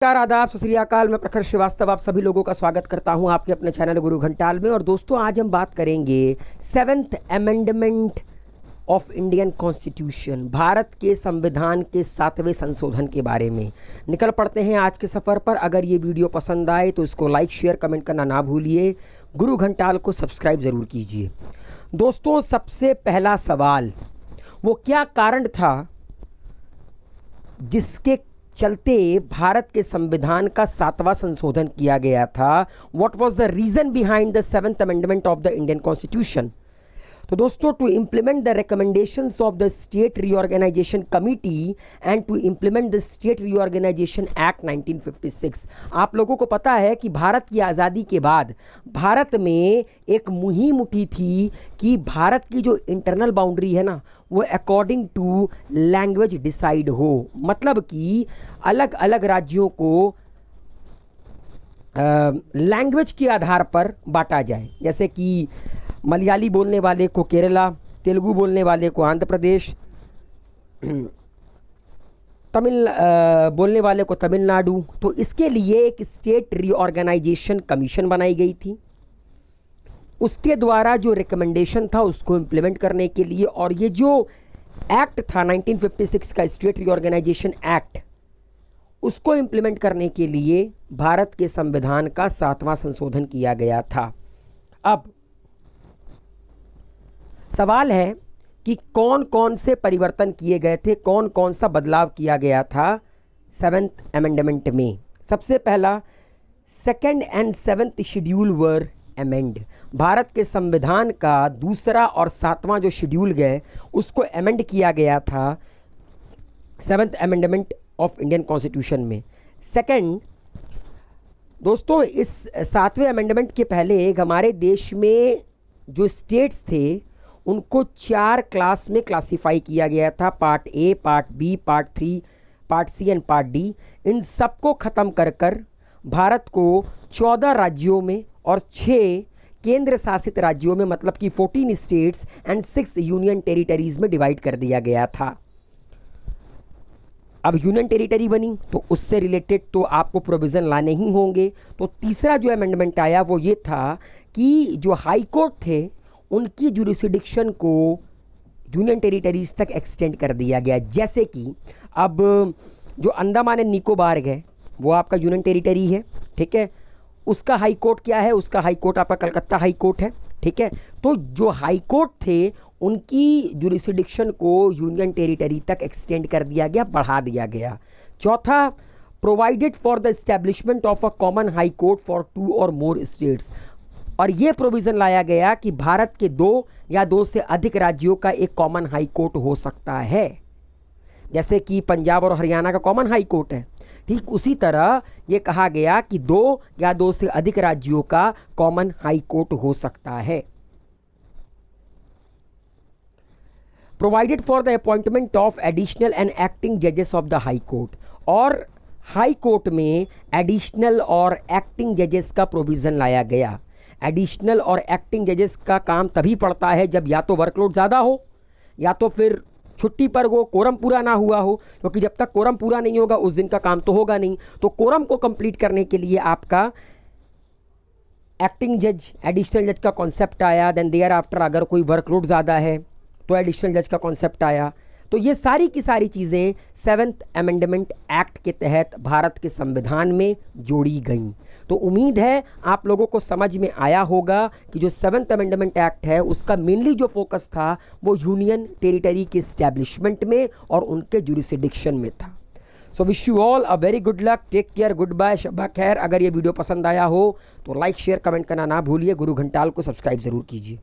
नमस्कार, आदाब, सत श्री अकाल। मैं प्रखर श्रीवास्तव आप सभी लोगों का स्वागत करता हूं आपके अपने चैनल गुरु घंटाल में। और दोस्तों, आज हम बात करेंगे 7th amendment of Indian constitution, Bharat के संविधान के 7वें संशोधन के बारे में। निकल पड़ते हैं आज के सफ़र पर। अगर ये वीडियो पसंद आए तो इसको लाइक शेयर कमेंट करना ना भूलिए। गुरु घंटाल को सब्सक्राइब ज़रूर कीजिए। दोस्तों, सबसे पहला सवाल, वो क्या कारण था जिसके चलते भारत के संविधान का 7वां संशोधन किया गया था? What was the reason behind the 7th amendment of the Indian constitution? तो दोस्तों, to implement the recommendations of the state reorganisation committee and to implement the state reorganisation act 1956। आप लोगों को पता है कि भारत की आज़ादी के बाद भारत में एक मुहिम उठी थी कि भारत की जो इंटरनल बाउंड्री है ना, वो अकॉर्डिंग टू लैंग्वेज डिसाइड हो। मतलब कि अलग अलग राज्यों को लैंग्वेज के आधार पर बांटा जाए। जैसे कि मलयाली बोलने वाले को केरला, तेलुगु बोलने वाले को आंध्र प्रदेश, तमिल बोलने वाले को तमिलनाडु। तो इसके लिए एक स्टेट रीऑर्गेनाइजेशन कमीशन बनाई गई थी। उसके द्वारा जो रिकमेंडेशन था उसको इम्प्लीमेंट करने के लिए, और ये जो एक्ट था 1956 का स्टेट रीऑर्गेनाइजेशन एक्ट, उसको इम्प्लीमेंट करने के लिए भारत के संविधान का 7वां संशोधन किया गया था। अब सवाल है कि कौन कौन से परिवर्तन किए गए थे, कौन कौन सा बदलाव किया गया था 7th अमेंडमेंट में। सबसे पहला, 2nd and 7th schedule were amend. Bharat के संविधान का 2रा और 7वां जो शेड्यूल गए उसको अमेंड किया गया था 7th amendment of Indian constitution में। सेकंड, दोस्तों, इस 7वें अमेंडमेंट के पहले हमारे देश में जो स्टेट्स थे उनको 4 क्लास में क्लासिफाई किया गया था। Part A, part B, part 3, part C and part D. इन सबको ख़त्म कर भारत को 14 राज्यों में और 6 केंद्र शासित राज्यों में, मतलब कि 14 स्टेट्स एंड 6 यूनियन टेरिटरीज़ में डिवाइड कर दिया गया था। अब यूनियन टेरिटरी बनी तो उससे रिलेटेड तो आपको प्रोविज़न लाने ही होंगे। तो तीसरा जो अमेंडमेंट आया वो ये था कि जो हाई कोर्ट थे उनकी जुरिसडिक्शन को यूनियन टेरिटरीज़ तक एक्सटेंड कर दिया गया। जैसे कि अब जो अंडमान एंड निकोबार है वो आपका यूनियन टेरिटरी है, ठीक है। उसका हाई कोर्ट क्या है? उसका हाई कोर्ट आपका कलकत्ता हाई कोर्ट है, ठीक है। तो जो हाई कोर्ट थे उनकी जुरिसडिक्शन को यूनियन टेरिटरी तक एक्सटेंड कर दिया गया, बढ़ा दिया गया। चौथा, provided for the establishment of a common high court for 2 और मोर स्टेट्स। और ये प्रोविज़न लाया गया कि भारत के 2 या 2 से अधिक राज्यों का एक कॉमन हाई कोर्ट हो सकता है। जैसे कि पंजाब और हरियाणा का कॉमन हाई कोर्ट है, ठीक उसी तरह ये कहा गया कि 2 या 2 से अधिक राज्यों का कॉमन हाई कोर्ट हो सकता है। Provided for the appointment of additional and acting जजेस ऑफ द हाई कोर्ट। और हाई कोर्ट में एडिशनल और एक्टिंग जजेस का प्रोविज़न लाया गया। एडिशनल और एक्टिंग जजेस का काम तभी पड़ता है जब या तो वर्कलोड ज़्यादा हो या तो फिर छुट्टी पर हो, कोरम पूरा ना हुआ हो, क्योंकि जब तक कोरम पूरा नहीं होगा उस दिन का काम तो होगा नहीं। तो कोरम को कंप्लीट करने के लिए आपका एक्टिंग जज, एडिशनल जज का कॉन्सेप्ट आया। देन देयर आफ्टर अगर कोई वर्कलोड ज़्यादा है तो एडिशनल जज का कॉन्सेप्ट आया। तो ये सारी की सारी चीज़ें 7th अमेंडमेंट एक्ट के तहत भारत के संविधान में जोड़ी गईं। तो उम्मीद है आप लोगों को समझ में आया होगा कि जो 7th अमेंडमेंट एक्ट है उसका मेनली जो फोकस था वो यूनियन टेरिटरी के इस्टेब्लिशमेंट में और उनके जुरिसडिक्शन में था। So wish you all a very good luck, take care, good bye, शब्बा खैर। अगर ये वीडियो पसंद आया हो तो लाइक शेयर कमेंट करना ना भूलिए। गुरु घंटाल को सब्सक्राइब ज़रूर कीजिए।